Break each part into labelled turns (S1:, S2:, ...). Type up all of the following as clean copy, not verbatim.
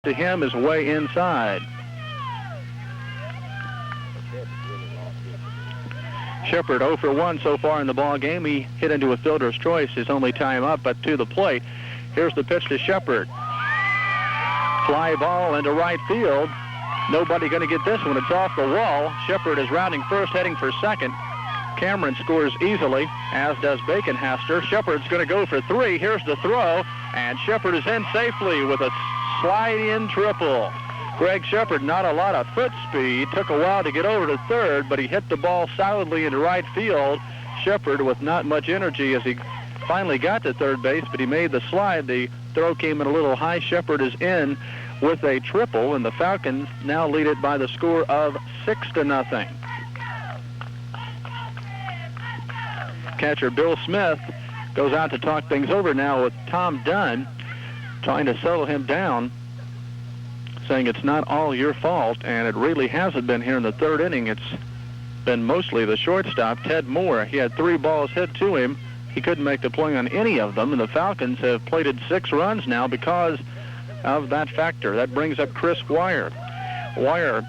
S1: to him is way inside. Shepard 0 for 1 so far in the ball game. He hit into a fielder's choice, his only time up, but to the plate. Here's the pitch to Shepard. Fly ball into right field. Nobody going to get this one. It's off the wall. Shepard is rounding first, heading for second. Cameron scores easily, as does Baconhaster. Shepard's going to go for 3. Here's the throw, and Shepard is in safely with a slide-in triple. Greg Shepard, not a lot of foot speed. Took a while to get over to third, but he hit the ball solidly into right field. Shepard with not much energy as he finally got to third base, but he made the slide. The throw came in a little high. Shepard is in with a triple, and the Falcons now lead it by the score of 6-0. Catcher Bill Smith goes out to talk things over now with Tom Dunn, trying to settle him down, saying it's not all your fault, and it really hasn't been here in the third inning. It's been mostly the shortstop, Ted Moore. He had 3 balls hit to him. He couldn't make the play on any of them, and the Falcons have plated 6 runs now because of that factor. That brings up Chris Wire. Wire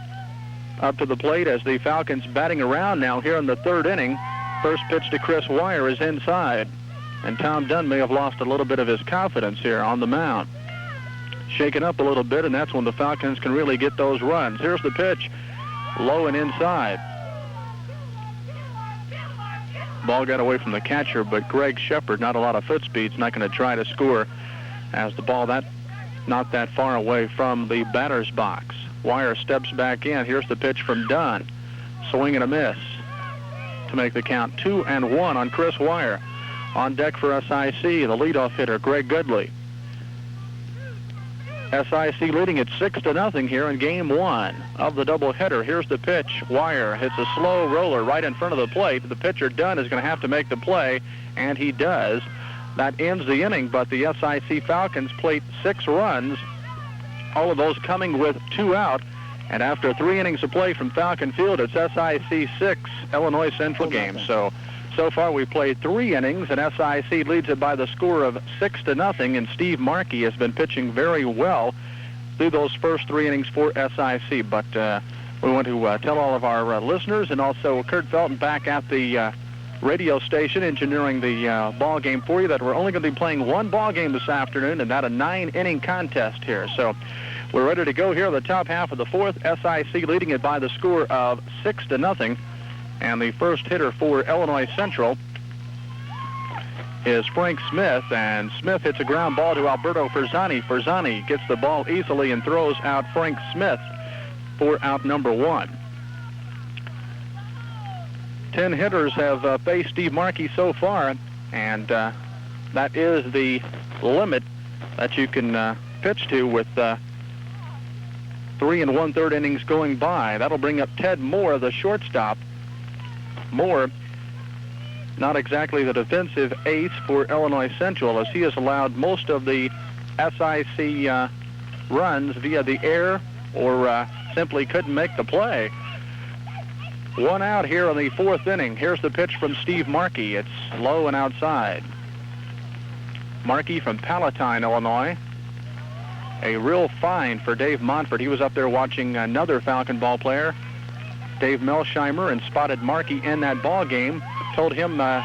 S1: up to the plate as the Falcons batting around now here in the third inning. First pitch to Chris Wire is inside, and Tom Dunn may have lost a little bit of his confidence here on the mound. Shaken up a little bit, and that's when the Falcons can really get those runs. Here's the pitch, low and inside. Ball got away from the catcher, but Greg Shepard, not a lot of foot speed, is not going to try to score as the ball not that far away from the batter's box. Wire steps back in. Here's the pitch from Dunn. Swing and a miss to make the count 2-1 on Chris Wire. On deck for SIC, the leadoff hitter, Greg Goodley. SIC leading it 6-0 here in game 1 of the doubleheader. Here's the pitch. Wire hits a slow roller right in front of the plate. The pitcher, Dunn, is going to have to make the play, and he does. That ends the inning, but the SIC Falcons plate 6 runs, all of those coming with 2 out. And after 3 innings of play from Falcon Field, it's SIC 6, Illinois Central game. So far we've played 3 innings, and SIC leads it by the score of 6-0, and Steve Markey has been pitching very well through those first 3 innings for SIC. But we want to tell all of our listeners, and also Kurt Felton back at the radio station engineering the ball game for you, that we're only going to be playing 1 ball game this afternoon, and not a 9-inning contest here. So we're ready to go here in the top half of the 4th. SIC leading it by the score of 6-0. And the first hitter for Illinois Central is Frank Smith, and Smith hits a ground ball to Alberto Ferzani. Ferzani gets the ball easily and throws out Frank Smith for out number 1. 10 hitters have faced Steve Markey so far, and that is the limit that you can pitch to with 3 1/3 innings going by. That'll bring up Ted Moore, the shortstop. Moore, not exactly the defensive ace for Illinois Central, as he has allowed most of the SIC runs via the air or simply couldn't make the play. 1 out here in the 4th inning. Here's the pitch from Steve Markey. It's low and outside. Markey from Palatine, Illinois. A real find for Dave Montfort. He was up there watching another Falcon ball player, Dave Melsheimer, and spotted Markey in that ball game. Told him, why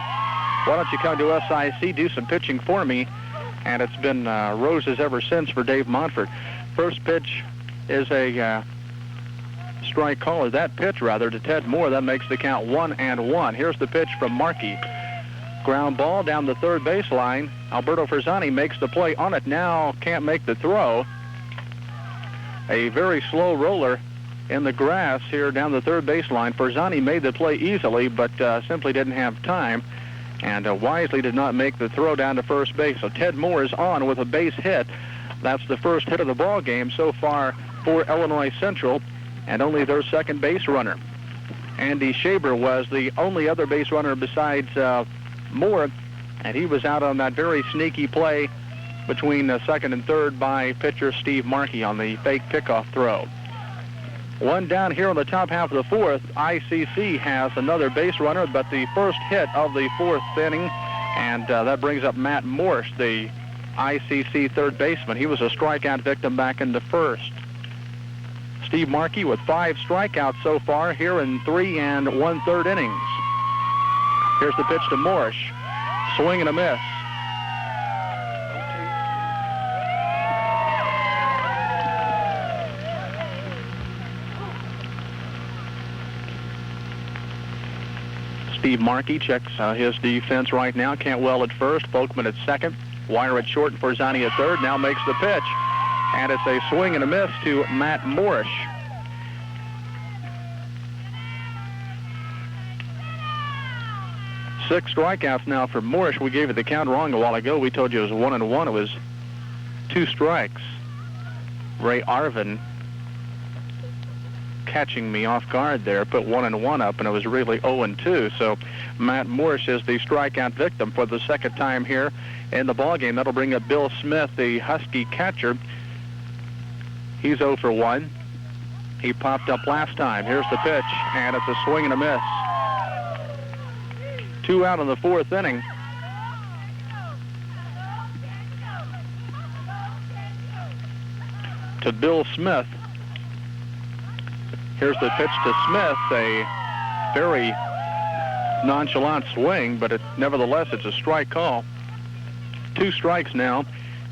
S1: don't you come to SIC, do some pitching for me? And it's been roses ever since for Dave Montfort. First pitch is a strike call, or that pitch rather, to Ted Moore. That makes the count 1-1. Here's the pitch from Markey. Ground ball down the third baseline. Alberto Ferzani makes the play on it. Now can't make the throw. A very slow roller in the grass here down the third baseline. Ferzani made the play easily, but simply didn't have time, and wisely did not make the throw down to first base. So Ted Moore is on with a base hit. That's the first hit of the ball game so far for Illinois Central, and only their second base runner. Andy Shaber was the only other base runner besides Moore, and he was out on that very sneaky play between second and third by pitcher Steve Markey on the fake pickoff throw. 1 down here on the top half of the 4th. ICC has another base runner, but the first hit of the 4th inning, and that brings up Matt Morse, the ICC third baseman. He was a strikeout victim back in the first. Steve Markey with 5 strikeouts so far here in 3 1/3 innings. Here's the pitch to Morris. Swing and a miss. Steve Markey checks his defense right now. Cantwell at first, Volkman at second. Wire at short and Forzani at third. Now makes the pitch. And it's a swing and a miss to Matt Morris. Six strikeouts now for Morris. We gave it the count wrong a while ago. We told you it was 1-1. It was 2 strikes. Ray Arvin catching me off guard there, put 1-1 up, and it was really 0-2. So Matt Morris is the strikeout victim for the second time here in the ballgame. That'll bring up Bill Smith, the Husky catcher. He's 0 for 1. He popped up last time. Here's the pitch, and it's a swing and a miss. 2 out in the 4th inning. To Bill Smith. Here's the pitch to Smith, a very nonchalant swing, but nevertheless it's a strike call. 2 strikes now,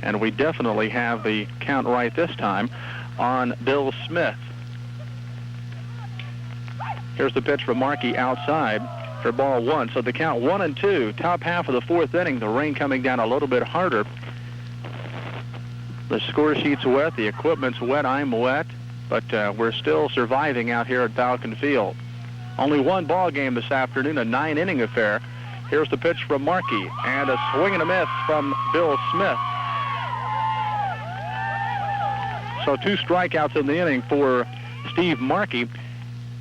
S1: and we definitely have the count right this time on Bill Smith. Here's the pitch from Markey outside for ball 1. So the count 1-2, top half of the 4th inning. The rain coming down a little bit harder. The score sheet's wet, the equipment's wet, I'm wet, but we're still surviving out here at Falcon Field. Only one ball game this afternoon, a 9-inning affair. Here's the pitch from Markey, and a swing and a miss from Bill Smith. So 2 strikeouts in the inning for Steve Markey,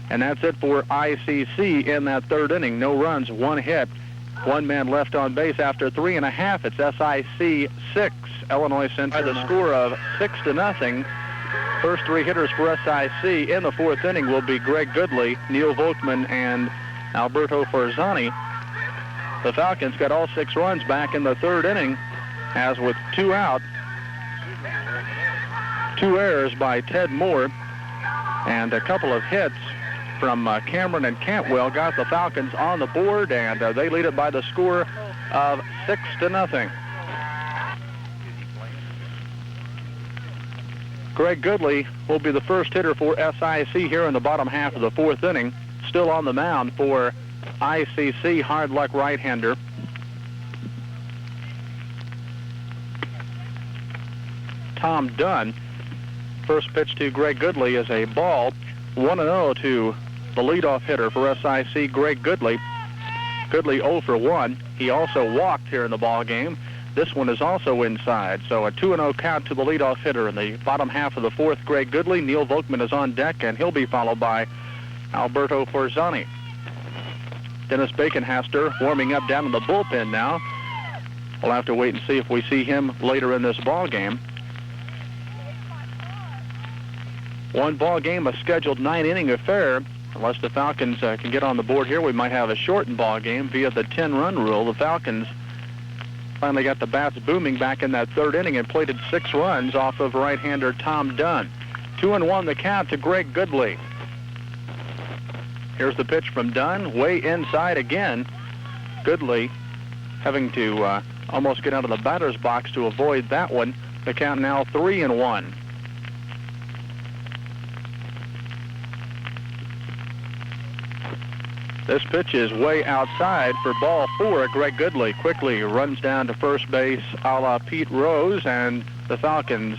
S1: and that's it for ICC in that 3rd inning. No runs, 1 hit, 1 man left on base after 3 1/2. It's SIC 6, Illinois Central. By the score of 6-0. First 3 hitters for SIC in the 4th inning will be Greg Goodley, Neil Volkman, and Alberto Forzani. The Falcons got all 6 runs back in the 3rd inning, as with 2 out, 2 errors by Ted Moore, and a couple of hits from Cameron and Cantwell got the Falcons on the board, and they lead it by the score of 6-0. Greg Goodley will be the first hitter for SIC here in the bottom half of the 4th inning. Still on the mound for ICC, hard luck right-hander. Tom Dunn. First pitch to Greg Goodley is a ball. 1-0 to the leadoff hitter for SIC, Greg Goodley. Goodley 0 for 1. He also walked here in the ball game. This one is also inside, so a 2-0 count to the leadoff hitter in the bottom half of the 4th, Greg Goodley. Neil Volkman is on deck, and he'll be followed by Alberto Forzani. Dennis Baconhaster warming up down in the bullpen now. We'll have to wait and see if we see him later in this ball game. One ball game, a scheduled 9-inning affair. Unless the Falcons can get on the board here, we might have a shortened ball game via the 10-run rule. The Falcons finally got the bats booming back in that 3rd inning and plated 6 runs off of right-hander Tom Dunn. 2-1 the count to Greg Goodley. Here's the pitch from Dunn, way inside again. Goodley having to almost get out of the batter's box to avoid that one. The count now 3-1. This pitch is way outside for ball 4. Greg Goodley quickly runs down to first base a la Pete Rose, and the Falcons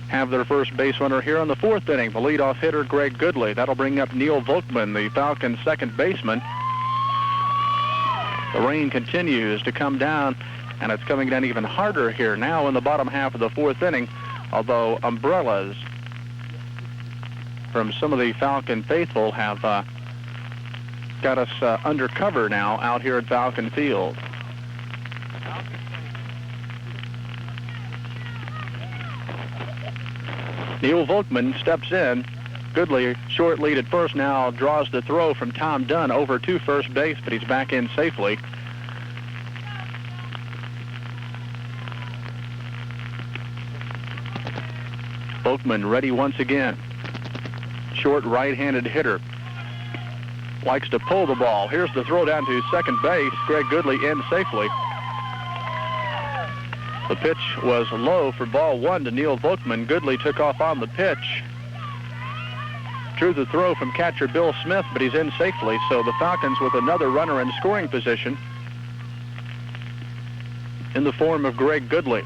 S1: have their first base runner here in the 4th inning. The leadoff hitter, Greg Goodley. That'll bring up Neil Volkman, the Falcons' second baseman. The rain continues to come down, and it's coming down even harder here now in the bottom half of the 4th inning, although umbrellas from some of the Falcon faithful have got us under cover now out here at Falcon Field. Neil Volkman steps in. Goodley, short lead at first, now draws the throw from Tom Dunn over to first base, but he's back in safely. Volkman ready once again. Short right-handed hitter. Likes to pull the ball. Here's the throw down to second base. Greg Goodley in safely. The pitch was low for ball one to Neil Volkman. Goodley took off on the pitch. Drew the throw from catcher Bill Smith, but he's in safely. So the Falcons with another runner in scoring position in the form of Greg Goodley.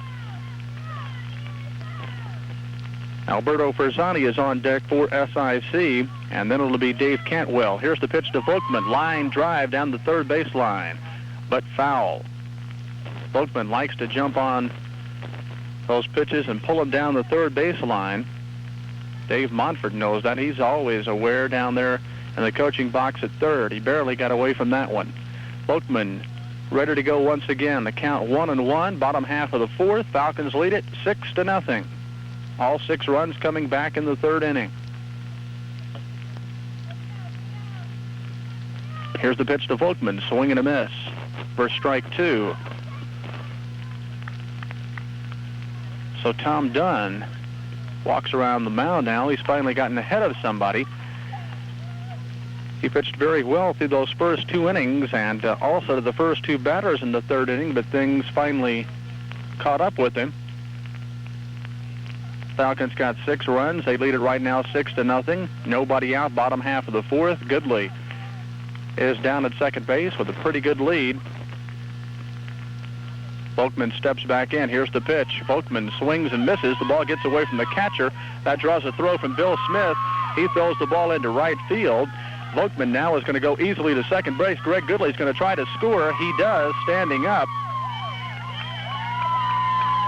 S1: Alberto Ferzani is on deck for SIC, and then it'll be Dave Cantwell. Here's the pitch to Volkman. Line drive down the third baseline, but foul. Volkman likes to jump on those pitches and pull them down the third baseline. Dave Montfort knows that. He's always aware down there in the coaching box at third. He barely got away from that one. Volkman ready to go once again. The count 1-1, bottom half of the fourth. Falcons lead it 6-0. All 6 runs coming back in the third inning. Here's the pitch to Volkman. Swing and a miss for strike 2. So Tom Dunn walks around the mound now. He's finally gotten ahead of somebody. He pitched very well through those first 2 innings and also to the first 2 batters in the third inning, but things finally caught up with him. Falcons got 6 runs. They lead it right now 6-0. Nobody out, bottom half of the fourth. Goodley is down at second base with a pretty good lead. Volkman steps back in. Here's the pitch. Volkman swings and misses. The ball gets away from the catcher. That draws a throw from Bill Smith. He throws the ball into right field. Volkman now is going to go easily to second base. Greg Goodley is going to try to score. He does, standing up.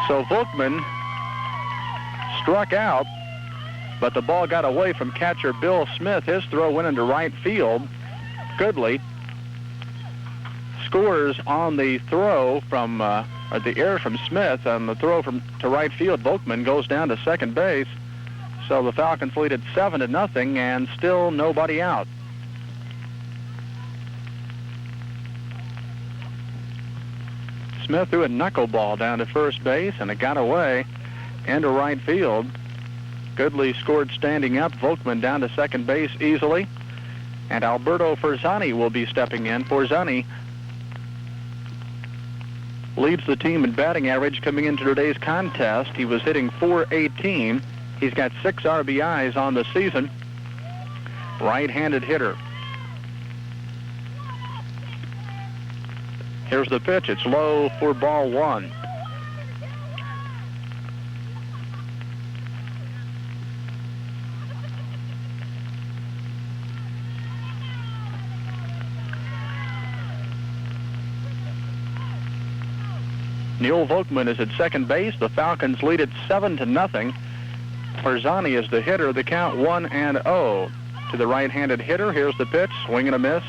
S1: So Volkman struck out, but the ball got away from catcher Bill Smith. His throw went into right field. Goodley scores on the throw from the error from Smith, and the throw to right field. Volkman goes down to second base. So the Falcons lead at 7-0, and still nobody out. Smith threw a knuckleball down to first base, and it got away into right field. Goodley scored standing up. Volkman down to second base easily. And Alberto Ferzani will be stepping in. Ferzani leads the team in batting average coming into today's contest. He was hitting .418. He's got 6 RBIs on the season. Right-handed hitter. Here's the pitch. It's low for ball one. Neil Volkman is at second base. The Falcons lead it 7-0. Ferzani is the hitter. The count 1-0 to the right-handed hitter. Here's the pitch. Swing and a miss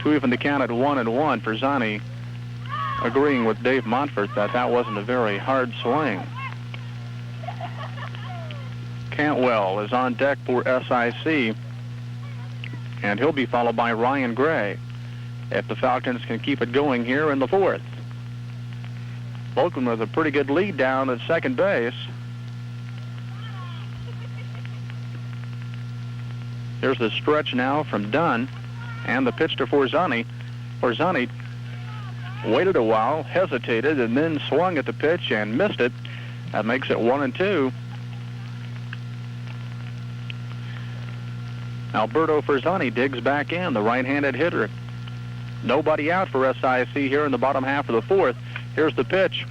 S1: to even the count at 1-1. Ferzani agreeing with Dave Montfort that that wasn't a very hard swing. Cantwell is on deck for SIC, and he'll be followed by Ryan Gray if the Falcons can keep it going here in the fourth. Volkman with a pretty good lead down at second base. Here's the stretch now from Dunn, and the pitch to Ferzani. Ferzani waited a while, hesitated, and then swung at the pitch and missed it. That makes it 1-2. Alberto Ferzani digs back in, the right-handed hitter. Nobody out for SIC here in the bottom half of the fourth. Here's the pitch.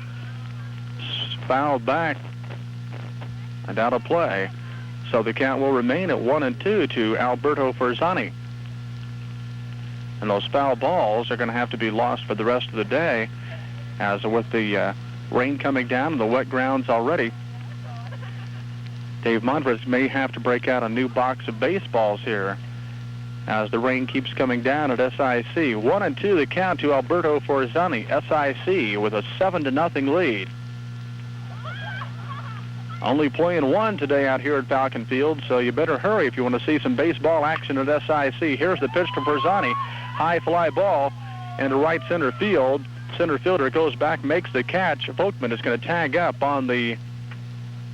S1: Fouled back and out of play. So the count will remain at 1-2 to Alberto Ferzani. And those foul balls are going to have to be lost for the rest of the day, as with the rain coming down and the wet grounds already. Dave Montfort may have to break out a new box of baseballs here as the rain keeps coming down at SIC. 1-2 the count to Alberto Ferzani. SIC with a 7-0 lead. Only playing one today out here at Falcon Field, so you better hurry if you want to see some baseball action at SIC. Here's the pitch to Ferzani. High fly ball into right center field. Center fielder goes back, makes the catch. Volkman is going to tag up on the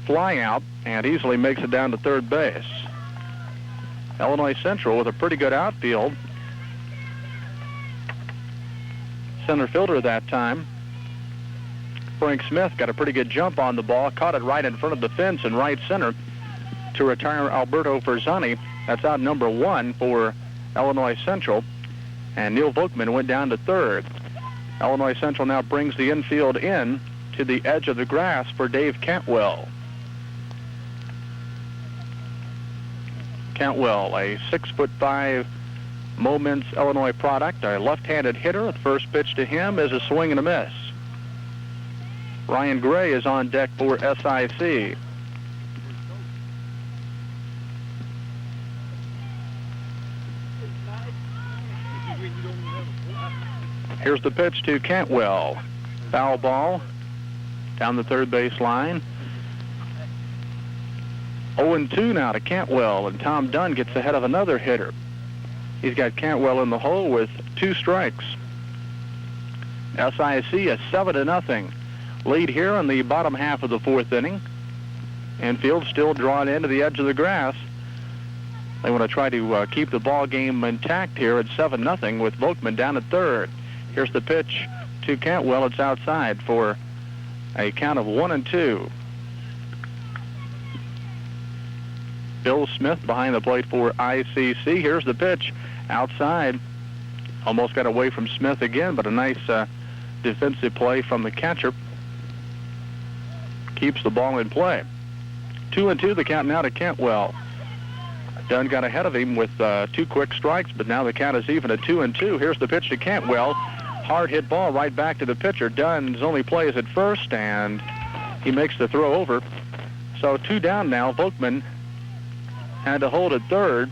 S1: fly out and easily makes it down to third base. Illinois Central with a pretty good outfield. Center fielder that time, Frank Smith, got a pretty good jump on the ball, caught it right in front of the fence in right center to retire Alberto Ferzani. That's out number 1 for Illinois Central, and Neil Volkman went down to third. Illinois Central now brings the infield in to the edge of the grass for Dave Cantwell. Cantwell, a 6'5" Moments Illinois product, a left-handed hitter. The first pitch to him is a swing and a miss. Ryan Gray is on deck for SIC. Here's the pitch to Cantwell. Foul ball down the third base line. 0-2 now to Cantwell, and Tom Dunn gets ahead of another hitter. He's got Cantwell in the hole with 2 strikes. SIC a 7-0 lead here in the bottom half of the 4th inning. Infield still drawn into the edge of the grass. They want to try to keep the ball game intact here at 7-0 with Volkman down at third. Here's the pitch to Cantwell. It's outside for a count of 1-2. Bill Smith behind the plate for ICC. Here's the pitch outside. Almost got away from Smith again, but a nice defensive play from the catcher keeps the ball in play. 2-2 the count now to Cantwell. Dunn got ahead of him with 2 quick strikes, but now the count is even at 2-2. Here's the pitch to Cantwell. Hard hit ball right back to the pitcher. Dunn's only play is at first, and he makes the throw over. So 2 down now. Volkman had to hold at third,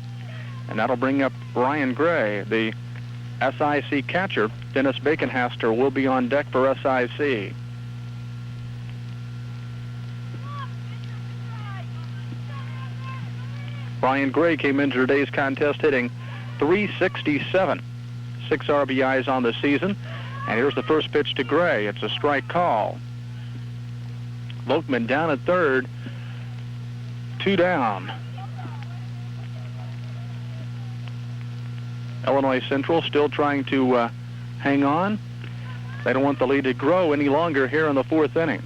S1: and that'll bring up Ryan Gray. The SIC catcher, Dennis Baconhaster, will be on deck for SIC. Ryan Gray came into today's contest hitting .367, 6 RBIs on the season. And here's the first pitch to Gray. It's a strike call. Volkman down at third, 2 down. Illinois Central still trying to hang on. They don't want the lead to grow any longer here in the 4th inning.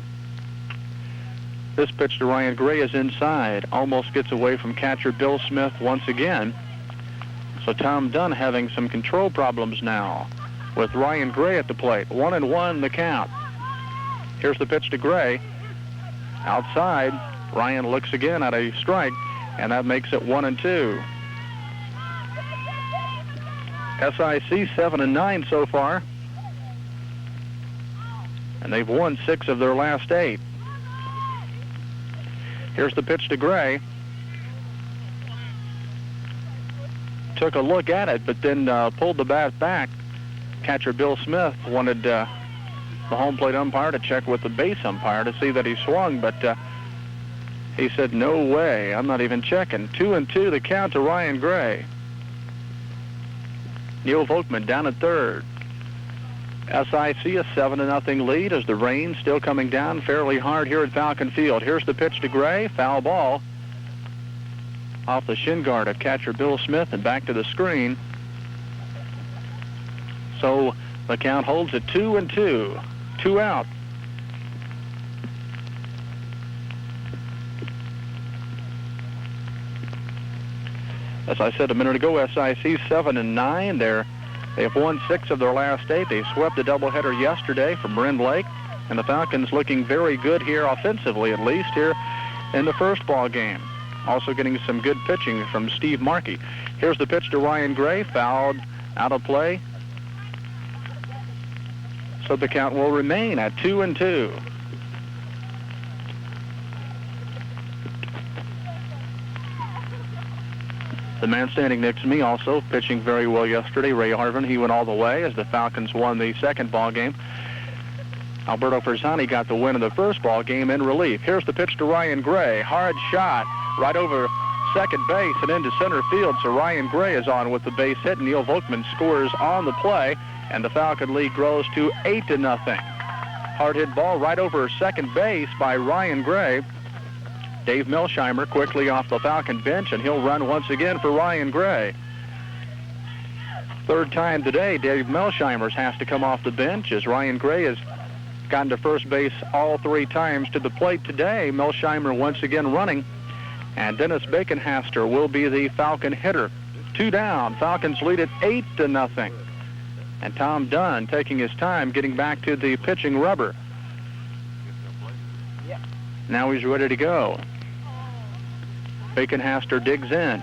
S1: This pitch to Ryan Gray is inside. Almost gets away from catcher Bill Smith once again. So Tom Dunn having some control problems now with Ryan Gray at the plate. 1-1 the count. Here's the pitch to Gray. Outside. Ryan looks again at a strike, and that makes it 1-2. SIC 7-9 so far, and they've won 6 of their last 8. Here's the pitch to Gray. Took a look at it, but then pulled the bat back. Catcher Bill Smith wanted the home plate umpire to check with the base umpire to see that he swung, but he said, no way, I'm not even checking. 2-2 the count to Ryan Gray. Neil Volkman down at third. SIC a 7-0 lead as the rain still coming down fairly hard here at Falcon Field. Here's the pitch to Gray. Foul ball off the shin guard of catcher Bill Smith and back to the screen. So the count holds at 2-2. 2 out. As I said a minute ago, SIC 7-9. They have won 6 of their last 8. They swept a doubleheader yesterday from Marin Lake, and the Falcons looking very good here offensively, at least here in the first ball game. Also getting some good pitching from Steve Markey. Here's the pitch to Ryan Gray, fouled out of play. So the count will remain at 2-2. The man standing next to me also pitching very well yesterday, Ray Harvin. He went all the way as the Falcons won the second ball game. Alberto Ferzani got the win in the first ball game in relief. Here's the pitch to Ryan Gray. Hard shot right over second base and into center field. So Ryan Gray is on with the base hit. Neil Volkman scores on the play, and the Falcon lead grows to 8-0. Hard hit ball right over second base by Ryan Gray. Dave Melsheimer quickly off the Falcon bench, and he'll run once again for Ryan Gray. Third time today, Dave Melsheimer has to come off the bench as Ryan Gray has gotten to first base all 3 times to the plate today. Melsheimer once again running, and Dennis Baconhaster will be the Falcon hitter. 2 down. Falcons lead it 8-0. And Tom Dunn taking his time getting back to the pitching rubber. Now he's ready to go. Baconhaster digs in.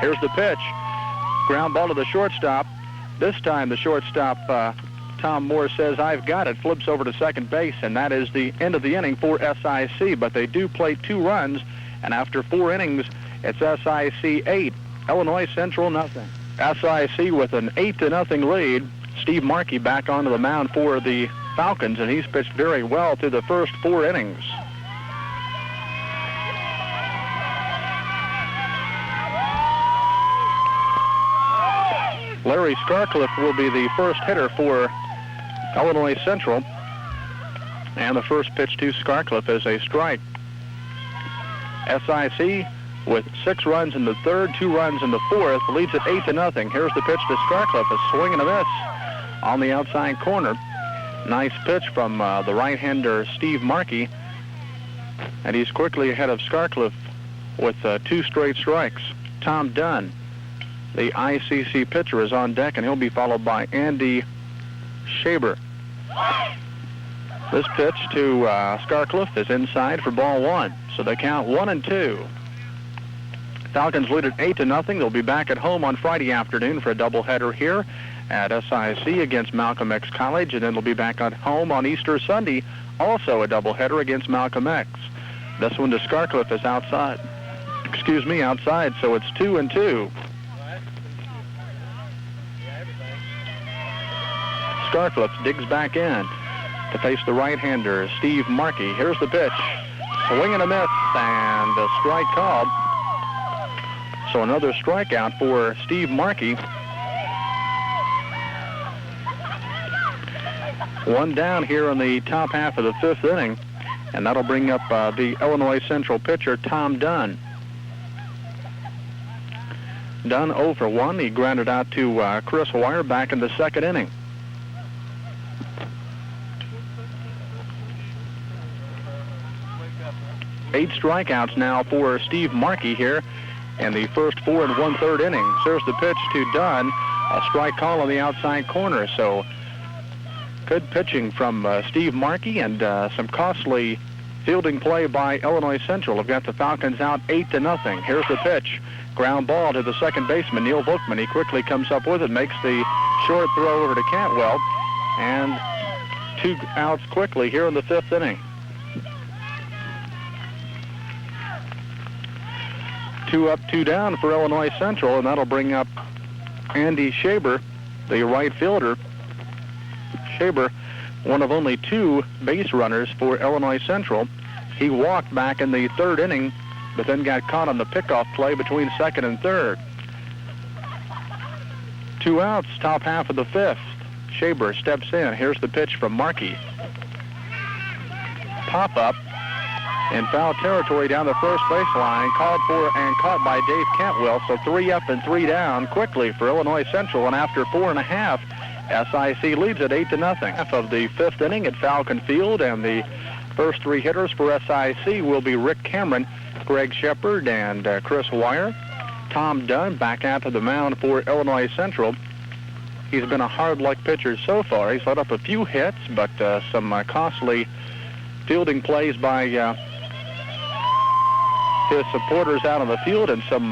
S1: Here's the pitch. Ground ball to the shortstop. This time the shortstop, Tom Moore, says, "I've got it." Flips over to second base, and that is the end of the inning for SIC. But they do play 2 runs, and after 4 innings, it's SIC 8, Illinois Central nothing. SIC with an 8-0 lead. Steve Markey back onto the mound for the Falcons, and he's pitched very well through the first 4 innings. Larry Scarcliffe will be the first hitter for Illinois Central, and the first pitch to Scarcliffe is a strike. SIC with 6 runs in the third, 2 runs in the fourth, leads at 8-0. Here's the pitch to Scarcliffe, a swing and a miss on the outside corner. Nice pitch from the right-hander Steve Markey, and he's quickly ahead of Scarcliffe with 2 straight strikes. Tom Dunn, the ICC pitcher, is on deck, and he'll be followed by Andy Shaber. This pitch to Scarcliffe is inside for ball 1, so they count 1-2. Falcons lead at 8-0. They'll be back at home on Friday afternoon for a doubleheader here at SIC against Malcolm X College, and then they'll be back at home on Easter Sunday, also a doubleheader against Malcolm X. This one to Scarcliffe is outside. Outside, so it's 2-2. Scarcliffe digs back in to face the right-hander Steve Markey. Here's the pitch. Swing and a miss, and a strike called. So another strikeout for Steve Markey. 1 down here in the top half of the 5th inning, and that'll bring up the Illinois Central pitcher, Tom Dunn. Dunn 0 for 1. He grounded out to Chris Wire back in the 2nd inning. Eight strikeouts now for Steve Markey here in the first 4 1/3 innings. There's the pitch to Dunn, a strike call on the outside corner. So good pitching from Steve Markey, and some costly fielding play by Illinois Central. Have got the Falcons out 8-0. Here's the pitch. Ground ball to the second baseman, Neil Bookman. He quickly comes up with it, makes the short throw over to Cantwell, and 2 outs quickly here in the 5th inning. 2 up, 2 down for Illinois Central, and that'll bring up Andy Shaber, the right fielder. Shaber, one of only 2 base runners for Illinois Central. He walked back in the 3rd inning, but then got caught on the pickoff play between 2nd and 3rd. 2 outs, top half of the 5th. Shaber steps in. Here's the pitch from Markey. Pop up in foul territory down the first baseline, called for and caught by Dave Cantwell. So 3 up and 3 down quickly for Illinois Central, and after 4.5, SIC leads at 8-0. Half of the 5th inning at Falcon Field, and the first 3 hitters for SIC will be Rick Cameron, Greg Shepard, and Chris Wire. Tom Dunn back out to the mound for Illinois Central. He's been a hard luck pitcher so far. He's let up a few hits, but some costly fielding plays by his supporters out on the field, and some